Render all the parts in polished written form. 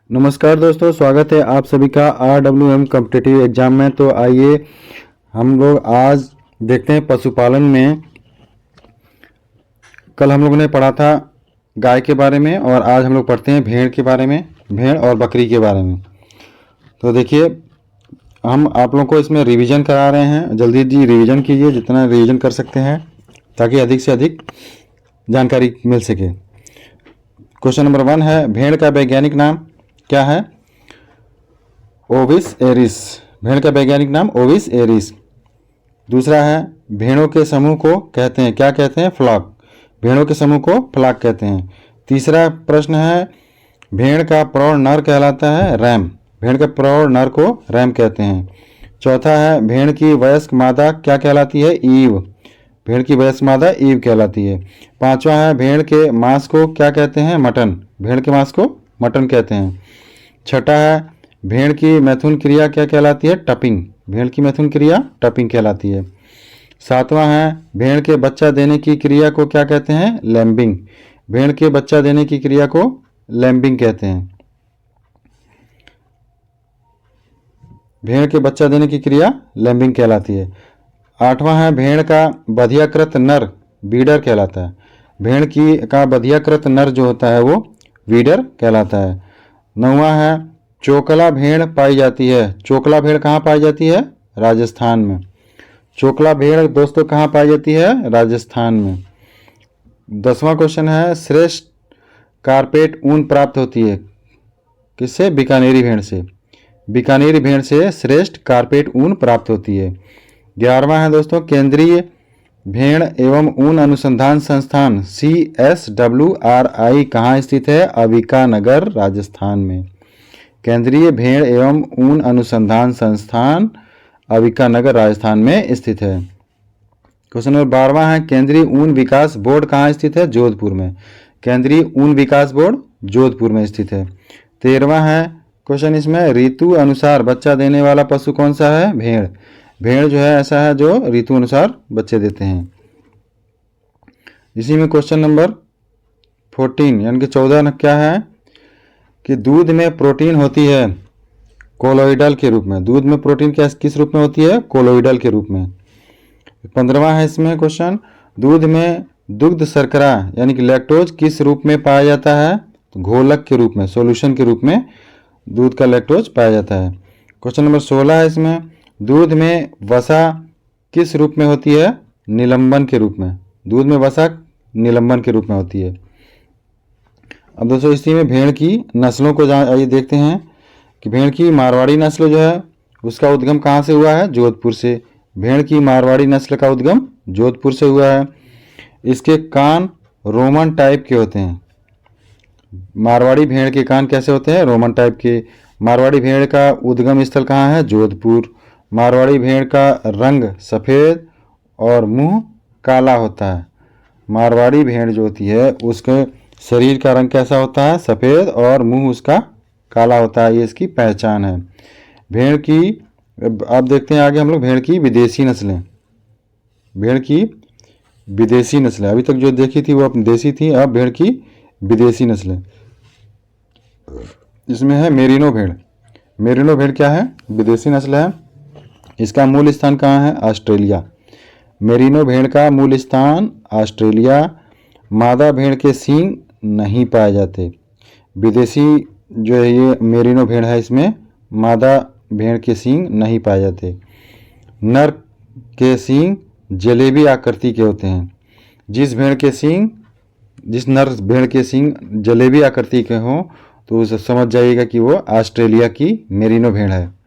नमस्कार दोस्तों, स्वागत है आप सभी का RWM कॉम्पिटिटिव एग्जाम में। तो आइए हम लोग आज देखते हैं पशुपालन में। कल हम लोगों ने पढ़ा था गाय के बारे में और आज हम लोग पढ़ते हैं भेड़ के बारे में, भेड़ और बकरी के बारे में। तो देखिए, हम आप लोगों को इसमें रिवीजन करा रहे हैं। जल्दी जी रिवीजन कीजिए, जितना रिवीजन कर सकते हैं, ताकि अधिक से अधिक जानकारी मिल सके। क्वेश्चन नंबर 1 है, भेड़ का वैज्ञानिक नाम क्या है? ओविस एरिस। भेड़ का वैज्ञानिक नाम ओविस एरिस। दूसरा है, भेड़ों के समूह को कहते हैं, क्या कहते हैं? फ्लॉक। भेड़ों के समूह को फ्लॉक कहते हैं। तीसरा प्रश्न है, भेड़ का प्रौढ़ नर कहलाता है रैम। भेड़ के प्रौढ़ नर को रैम कहते हैं। चौथा है, भेड़ की वयस्क मादा क्या कहलाती है? ईव। भेड़ की वयस्क मादा ईव कहलाती है। पांचवा है, भेड़ के मांस को क्या कहते हैं? मटन। भेड़ के मांस को मटन कहते हैं। छठा है, भेड़ की मैथुन क्रिया क्या कहलाती है? टपिंग। भेड़ की मैथुन क्रिया टपिंग कहलाती है। सातवां है, भेड़ के बच्चा देने की क्रिया को क्या कहते हैं? लैम्बिंग। भेड़ के बच्चा देने की क्रिया को लैम्बिंग कहते हैं। भेड़ के बच्चा देने की क्रिया लैम्बिंग कहलाती है। आठवां है, भेड़ का बधियाकृत नर बीडर कहलाता है। भेड़ की का बधियाकृत नर जो होता है वो वीडर कहलाता है। नौवां है, चोकला भेड़ पाई जाती है। चोकला भेड़ कहाँ पाई जाती है? राजस्थान में। चोकला भेड़ दोस्तों कहाँ पाई जाती है? राजस्थान में। 10वां क्वेश्चन है, श्रेष्ठ कारपेट ऊन प्राप्त होती है किससे? बीकानेरी भेड़ से। बीकानेरी भेड़ से श्रेष्ठ कारपेट ऊन प्राप्त होती है। 11वां है दोस्तों, केंद्रीय भेड़ एवं ऊन अनुसंधान संस्थान CSWRI कहाँ स्थित है? अविका नगर राजस्थान में। केंद्रीय भेड़ एवं ऊन अनुसंधान संस्थान अविका नगर राजस्थान में स्थित है। क्वेश्चन नंबर 12वां है, केंद्रीय ऊन विकास बोर्ड कहाँ स्थित है? जोधपुर में। केंद्रीय ऊन विकास बोर्ड जोधपुर में स्थित है। 13वां है क्वेश्चन इसमें, ऋतु अनुसार बच्चा देने वाला पशु कौन सा है? भेड़। भेड़ जो है ऐसा है जो ऋतु अनुसार बच्चे देते हैं। इसी में क्वेश्चन नंबर 14 यानी कि 14 क्या है कि दूध में प्रोटीन होती है कोलोइडल के रूप में। दूध में प्रोटीन किस रूप में होती है? कोलोइडल के रूप में। 15वां है इसमें क्वेश्चन, दूध में दुग्ध शर्करा यानी कि लैक्टोज किस रूप में पाया जाता है? तो घोलक के रूप में, सॉल्यूशन के रूप में दूध का लैक्टोज पाया जाता है। क्वेश्चन नंबर 16 है इसमें, दूध में वसा किस रूप में होती है? निलंबन के रूप में। दूध में वसा निलंबन के रूप में होती है। अब दोस्तों इसी में भेड़ की नस्लों को आइए देखते हैं कि भेड़ की मारवाड़ी नस्ल जो है उसका उद्गम कहाँ से हुआ है? जोधपुर से। भेड़ की मारवाड़ी नस्ल का उद्गम जोधपुर से हुआ है। इसके कान रोमन टाइप के होते हैं। मारवाड़ी भेड़ के कान कैसे होते हैं? रोमन टाइप के। मारवाड़ी भेड़ का उद्गम स्थल कहाँ है? जोधपुर। मारवाड़ी भेड़ का रंग सफ़ेद और मुंह काला होता है। मारवाड़ी भेड़ जो होती है उसके शरीर का रंग कैसा होता है? सफ़ेद और मुंह उसका काला होता है। ये इसकी पहचान है। भेड़ की अब देखते हैं आगे हम लोग भेड़ की विदेशी नस्लें। भेड़ की विदेशी नस्लें अभी तक जो देखी थी वो अपनी देसी थी, अब भेड़ की विदेशी नस्लें। इसमें है मेरिनो भेड़। मेरिनो भेड़ क्या है? विदेशी नस्ल है। इसका मूल स्थान कहाँ है? ऑस्ट्रेलिया। मेरिनो भेड़ का मूल स्थान ऑस्ट्रेलिया। मादा भेड़ के सींग नहीं पाए जाते। विदेशी जो है ये मेरिनो भेड़ है, इसमें मादा भेड़ के सींग नहीं पाए जाते। नर के सींग जलेबी आकृति के होते हैं। जिस नर भेड़ के सींग जलेबी आकृति के हों तो उसे समझ जाइएगा कि वो ऑस्ट्रेलिया की मेरिनो भेड़ है।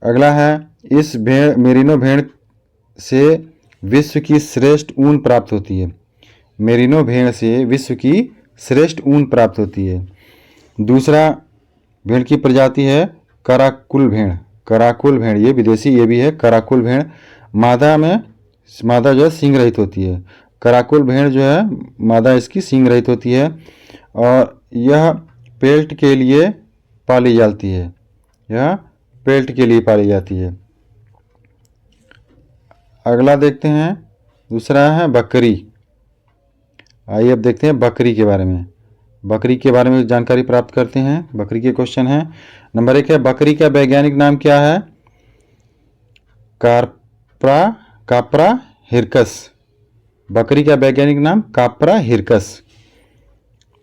अगला है, इस मेरिनो भेड़ से विश्व की श्रेष्ठ ऊन प्राप्त होती है। मेरिनो भेड़ से विश्व की श्रेष्ठ ऊन प्राप्त होती है। दूसरा भेड़ की प्रजाति है कराकुल भेड़। कराकुल भेड़ ये विदेशी, ये भी है कराकुल भेड़। मादा जो है सींग रहित होती है। कराकुल भेड़ जो है मादा इसकी सींग रहित होती है और यह पेल्ट के लिए पाली जाती है। यह पेल्ट के लिए पाली जाती है। अगला देखते हैं, दूसरा है बकरी। आइए अब देखते हैं बकरी के बारे में। बकरी के बारे में जानकारी प्राप्त करते हैं। बकरी के क्वेश्चन है। नंबर 1 है, बकरी का वैज्ञानिक नाम क्या है? काप्रा हिरकस। बकरी का वैज्ञानिक नाम काप्रा हिरकस।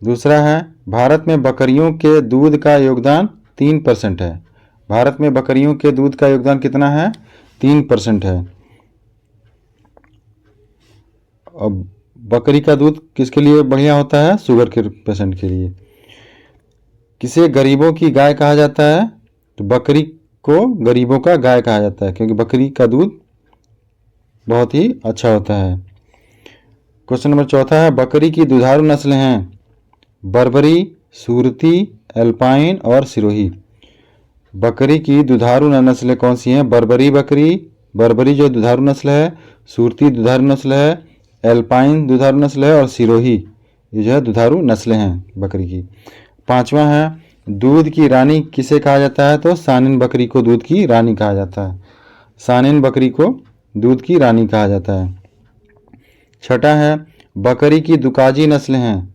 दूसरा है, भारत में बकरियों के दूध का योगदान 3% है। भारत में बकरियों के दूध का योगदान कितना है? 3% है। अब बकरी का दूध किसके लिए बढ़िया होता है? शुगर के पेशेंट के लिए। किसे गरीबों की गाय कहा जाता है? तो बकरी को गरीबों का गाय कहा जाता है, क्योंकि बकरी का दूध बहुत ही अच्छा होता है। क्वेश्चन नंबर 4 है, बकरी की दुधारू नस्लें हैं बर्बरी, सूरती, एल्पाइन और सिरोही। बकरी की दुधारू नस्लें कौन सी हैं? बर्बरी जो दुधारू नस्ल है, सूरती दुधारू नस्ल है, एल्पाइन दुधारू नस्ल है और सिरोही ये जो है दुधारू नस्लें हैं बकरी की। 5वां है, दूध की रानी किसे कहा जाता है? तो सानेन बकरी को दूध की रानी कहा जाता है। सानेन बकरी को दूध की रानी कहा जाता है। 6 है, बकरी की दुकाजी नस्लें हैं।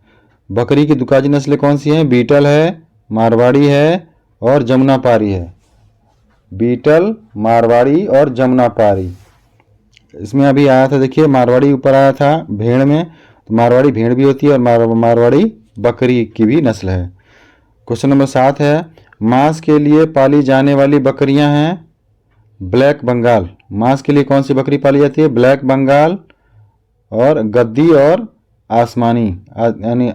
बकरी की दुकाजी नस्लें कौन सी हैं? बीटल है, मारवाड़ी है और जमुनापारी है। बीटल, मारवाड़ी और जमुनापारी। इसमें अभी आया था, देखिए मारवाड़ी ऊपर आया था भेड़ में, तो मारवाड़ी भेड़ भी होती है और मारवाड़ी बकरी की भी नस्ल है। क्वेश्चन नंबर 7 है, मांस के लिए पाली जाने वाली बकरियां हैं ब्लैक बंगाल। मांस के लिए कौन सी बकरी पाली जाती है? ब्लैक बंगाल और गद्दी और आसमानी यानी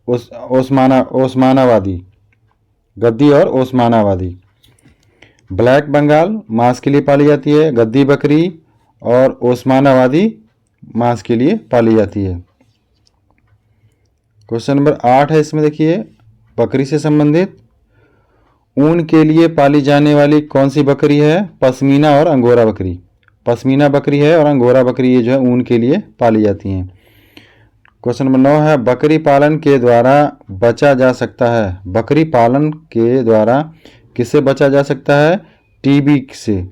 ओस्मानावादी। गद्दी और ओस्मानावादी। ब्लैक बंगाल मांस के लिए पाली जाती है, गद्दी बकरी और ओस्मानावादी मांस के लिए पाली जाती है। क्वेश्चन नंबर 8 है, इसमें देखिए बकरी से संबंधित, ऊन के लिए पाली जाने वाली कौन सी बकरी है? पश्मीना और अंगोरा बकरी। पश्मीना बकरी है और अंगोरा बकरी ये जो है ऊन के लिए पाली जाती हैं। क्वेश्चन नंबर 9 है, बकरी पालन के द्वारा बचा जा सकता है। बकरी पालन के द्वारा किससे बचा जा सकता है? टीबी से।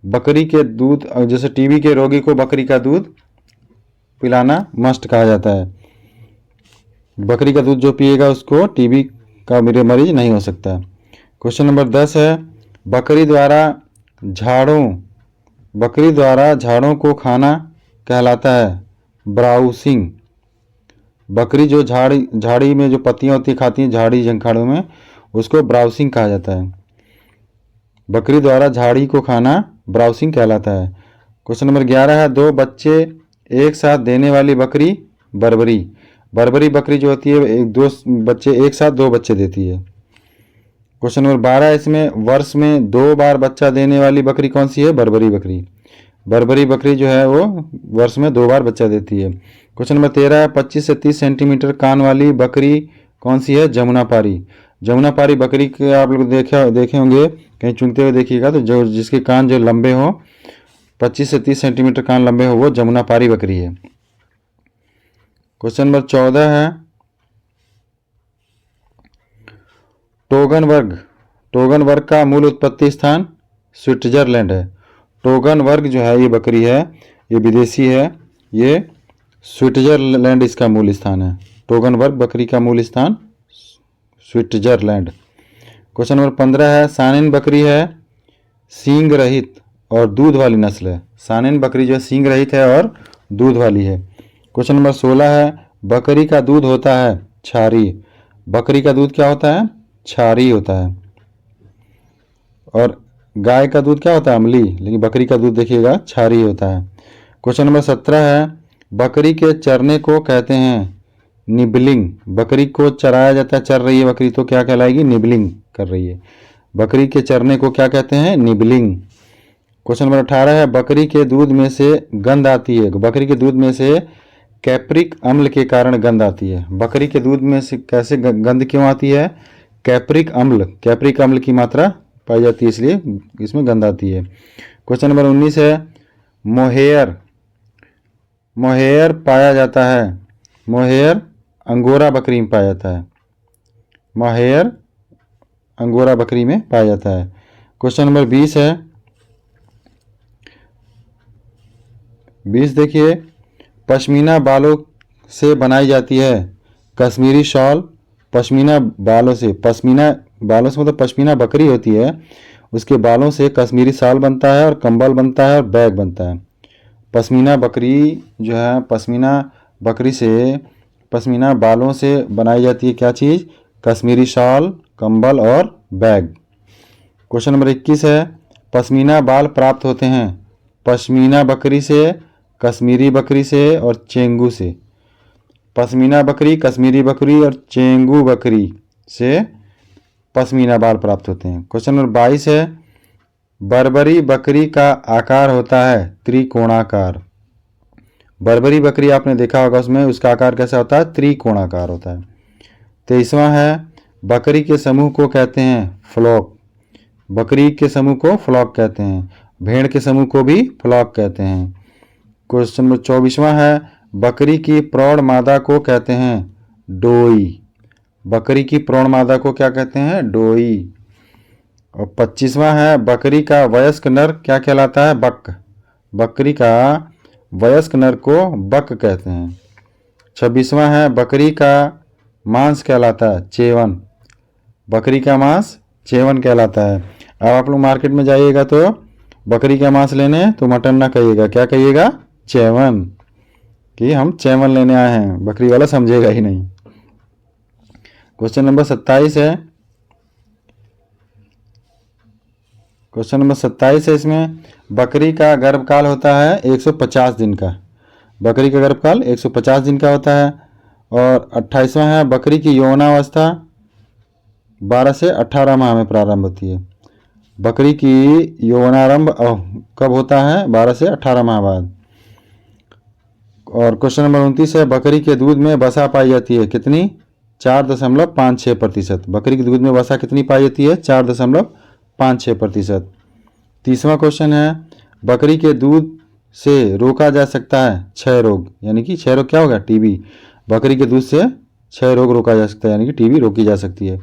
बकरी के दूध, जैसे टीबी के रोगी को बकरी का दूध पिलाना मस्ट कहा जाता है। बकरी का दूध जो पिएगा उसको टीबी का मरीज नहीं हो सकता। क्वेश्चन नंबर 10 है, बकरी द्वारा झाड़ों को खाना कहलाता है ब्राउसिंग। बकरी जो झाड़ी में जो पत्तियां होती खाती हैं झाड़ी झंखाड़ों में, उसको ब्राउसिंग कहा जाता है। बकरी द्वारा झाड़ी को खाना ब्राउसिंग कहलाता है। क्वेश्चन नंबर 11 है, 2 बच्चे एक साथ देने वाली बकरी बर्बरी। बर्बरी बकरी जो होती है दो बच्चे एक साथ 2 बच्चे देती है। क्वेश्चन नंबर 12 है, इसमें वर्ष में 2 बार बच्चा देने वाली बकरी कौन सी है? बर्बरी बकरी। बर्बरी बकरी जो है वो वर्ष में 2 बार बच्चा देती है। क्वेश्चन नंबर 13 है, 25 से 30 सेंटीमीटर कान वाली बकरी कौन सी है? जमुनापारी। जमुनापारी बकरी के आप लोग देखे होंगे, कहीं चुनते हुए देखिएगा तो जो जिसके कान जो लंबे हो 25 से 30 सेंटीमीटर कान लंबे हो वो जमुनापारी बकरी है। क्वेश्चन नंबर 14 है, टोगन वर्ग का मूल उत्पत्ति स्थान स्विट्जरलैंड है। टोगन वर्ग जो है ये बकरी है, ये विदेशी है, ये स्विट्जरलैंड इसका मूल स्थान है। टोगन वर्ग बकरी का मूल स्थान स्विट्जरलैंड। क्वेश्चन नंबर 15 है, सानेन बकरी है सींग रहित और दूध वाली नस्ल है। सानेन बकरी जो है सींग रहित है और दूध वाली है। क्वेश्चन नंबर 16 है, बकरी का दूध होता है क्षारीय। बकरी का दूध क्या होता है? क्षारीय होता है। और गाय का दूध क्या होता है? अम्लीय, लेकिन बकरी का दूध देखिएगा क्षारीय होता है। क्वेश्चन नंबर 17 है, बकरी के चरने को कहते हैं निबलिंग। बकरी को चराया जाता है, चर रही है बकरी तो क्या कहलाएगी? निबलिंग कर रही है। बकरी के चरने को क्या कहते हैं? निबलिंग। क्वेश्चन नंबर 18 है, बकरी के दूध में से गंध आती है। बकरी के दूध में से कैप्रिक अम्ल के कारण गंध आती है। बकरी के दूध में से कैसे गंध क्यों आती है? कैप्रिक अम्ल की मात्रा पाई जाती है इसलिए इसमें गंध आती है। क्वेश्चन नंबर 19 है, मोहेयर पाया जाता है। मोहेयर अंगोरा बकरी में पाया जाता है। मोहेयर अंगोरा बकरी में पाया जाता है। क्वेश्चन नंबर 20 है, 20 देखिए, पश्मीना बालों से बनाई जाती है कश्मीरी शॉल, पश्मीना बालों से मतलब पश्मीना बकरी होती है, उसके बालों से कश्मीरी शाल बनता है और कंबल बनता है और बैग बनता है। पश्मीना बकरी जो है, पश्मीना बकरी से, पश्मीना बालों से बनाई जाती है क्या चीज़? कश्मीरी शाल, कंबल और बैग। क्वेश्चन नंबर 21 है, पश्मीना बाल प्राप्त होते हैं पश्मीना बकरी से, कश्मीरी बकरी से और चेंगू से। पश्मीना बकरी, कश्मीरी बकरी और चेंगू बकरी से पश्मीना बाल प्राप्त होते हैं। क्वेश्चन नंबर 22 है, बर्बरी बकरी का आकार होता है त्रिकोणाकार। बर्बरी बकरी आपने देखा होगा, उसमें उसका आकार कैसा होता है? त्रिकोणाकार होता है। 23वां है, बकरी के समूह को कहते हैं फ्लॉक। बकरी के समूह को फ्लॉक कहते हैं। भेड़ के समूह को भी फ्लॉक कहते हैं। क्वेश्चन नंबर 24वां है, बकरी की प्रौढ़ मादा को कहते हैं डोई। बकरी की प्रौढ़ मादा को क्या कहते हैं? डोई। और 25वां है, बकरी का वयस्क नर क्या कहलाता है? बक। बकरी का वयस्क नर को बक कहते हैं। 26वां है, बकरी का मांस कहलाता है चेवन। बकरी का मांस चेवन कहलाता है। अब आप लोग मार्केट में जाइएगा तो बकरी का मांस लेने, तो मटन ना कहिएगा, क्या कहिएगा? चेवन, कि हम चेवन लेने आए हैं। बकरी वाला समझेगा ही नहीं। क्वेश्चन नंबर 27 है, क्वेश्चन नंबर 27 है, इसमें बकरी का गर्भकाल होता है 150 दिन का। बकरी का गर्भकाल 150 दिन का होता है। और 28वां है, बकरी की यौनावस्था 12 से 18 माह में प्रारंभ होती है। बकरी की यौनारंभ कब होता है? 12 से 18 माह बाद। और क्वेश्चन नंबर 29 है, बकरी के दूध में वसा पाई जाती है कितनी? 4.56%। बकरी के दूध में वसा कितनी पाई जाती है? 4.56%। 30वां क्वेश्चन है, बकरी के दूध से रोका जा सकता है 6 रोग, यानी कि 6 रोग क्या होगा? टीबी। बकरी के दूध से 6 रोग रोका जा सकता है, यानी कि टीबी रोकी जा सकती है।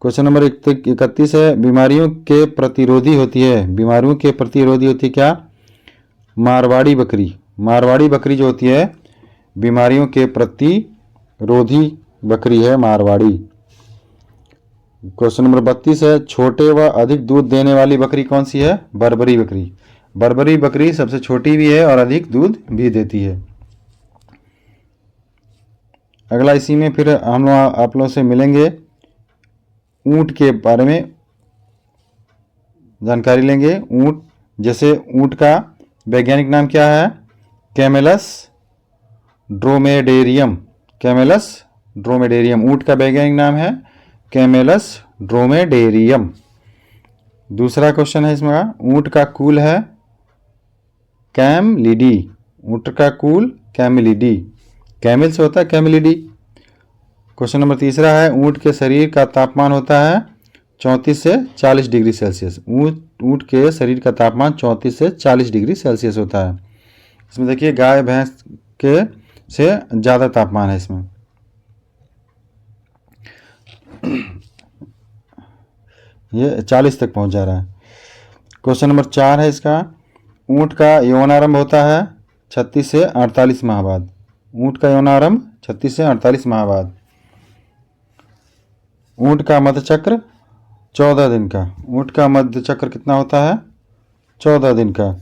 क्वेश्चन नंबर 31 है, बीमारियों के प्रतिरोधी होती है। बीमारियों के प्रतिरोधी होती है क्या? मारवाड़ी बकरी। मारवाड़ी बकरी जो होती है बीमारियों के प्रतिरोधी बकरी है मारवाड़ी। क्वेश्चन नंबर 32 है, छोटे व अधिक दूध देने वाली बकरी कौन सी है? बर्बरी बकरी। बर्बरी बकरी सबसे छोटी भी है और अधिक दूध भी देती है। अगला इसी में फिर हम लोग आप लोगों से मिलेंगे, ऊंट के बारे में जानकारी लेंगे। ऊंट, जैसे ऊंट का वैज्ञानिक नाम क्या है? कैमेलस ड्रोमेडेरियम। कैमेलस ड्रोमेडेरियम ऊंट का वैज्ञानिक नाम है कैमेलस ड्रोमेडेरियम। दूसरा क्वेश्चन है इसमें, ऊंट का कुल है कैमलिडी। ऊंट का कुल कैमलिडी। कैमिल से होता है कैमलिडी। क्वेश्चन नंबर 3 है, ऊंट के शरीर का तापमान होता है 34 से 40 डिग्री सेल्सियस। ऊंट के शरीर का तापमान 34 से 40 डिग्री सेल्सियस होता है। इसमें देखिए गाय भैंस के से ज़्यादा तापमान है इसमें। ये 40 तक पहुंच जा रहा है। क्वेश्चन नंबर 4 है इसका, ऊंट का यौनारंभ होता है 36 से 48 माह बाद। ऊंट का यौनारंभ 36 से 48 माह बाद। ऊंट का मध्यचक्र 14 दिन का। ऊंट का मध्यचक्र कितना होता है? 14 दिन का।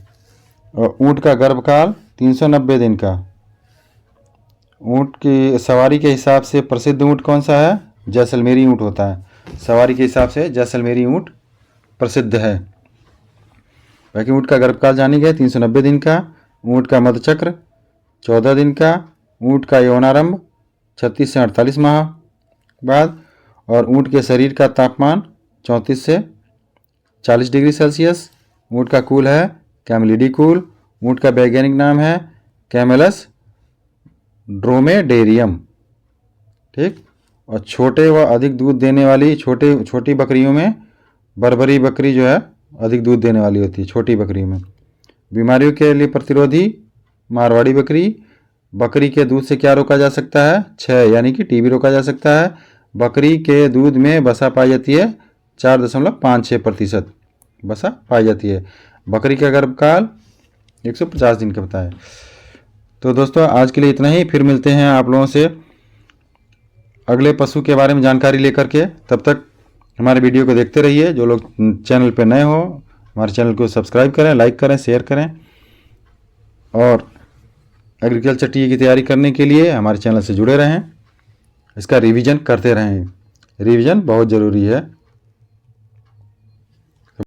और ऊंट का गर्भकाल 390 दिन का। ऊंट की सवारी के हिसाब से प्रसिद्ध ऊंट कौन सा है? जैसलमेरी ऊंट होता है। सवारी के हिसाब से जैसलमेरी ऊंट प्रसिद्ध है। बाकी ऊंट का गर्भकाल जानी गए 390 दिन का। ऊंट का मध्यचक्र 14 दिन का। ऊंट का यौनारंभ 36 से 48 माह बाद। और ऊंट के शरीर का तापमान 34 से 40 डिग्री सेल्सियस। ऊंट का कुल है कैमलिडी कुल। ऊंट का वैज्ञानिक नाम है कैमेलस ड्रोमेडेरियम। ठीक। और छोटे व अधिक दूध देने वाली छोटी बकरियों में बर्बरी बकरी जो है अधिक दूध देने वाली होती है छोटी बकरियों में। बीमारियों के लिए प्रतिरोधी मारवाड़ी बकरी। बकरी के दूध से क्या रोका जा सकता है? 6, यानी कि टीबी रोका जा सकता है। बकरी के दूध में वसा पाई जाती है 4.56% वसा पाई जाती है। बकरी का गर्भकाल 150 दिन का बताया। तो दोस्तों आज के लिए इतना ही, फिर मिलते हैं आप लोगों से अगले पशु के बारे में जानकारी लेकर के। तब तक हमारे वीडियो को देखते रहिए। जो लोग चैनल पर नए हो हमारे चैनल को सब्सक्राइब करें, लाइक करें, शेयर करें और एग्रीकल्चर टी की तैयारी करने के लिए हमारे चैनल से जुड़े रहें। इसका रिवीजन करते रहें। रिवीजन बहुत ज़रूरी है।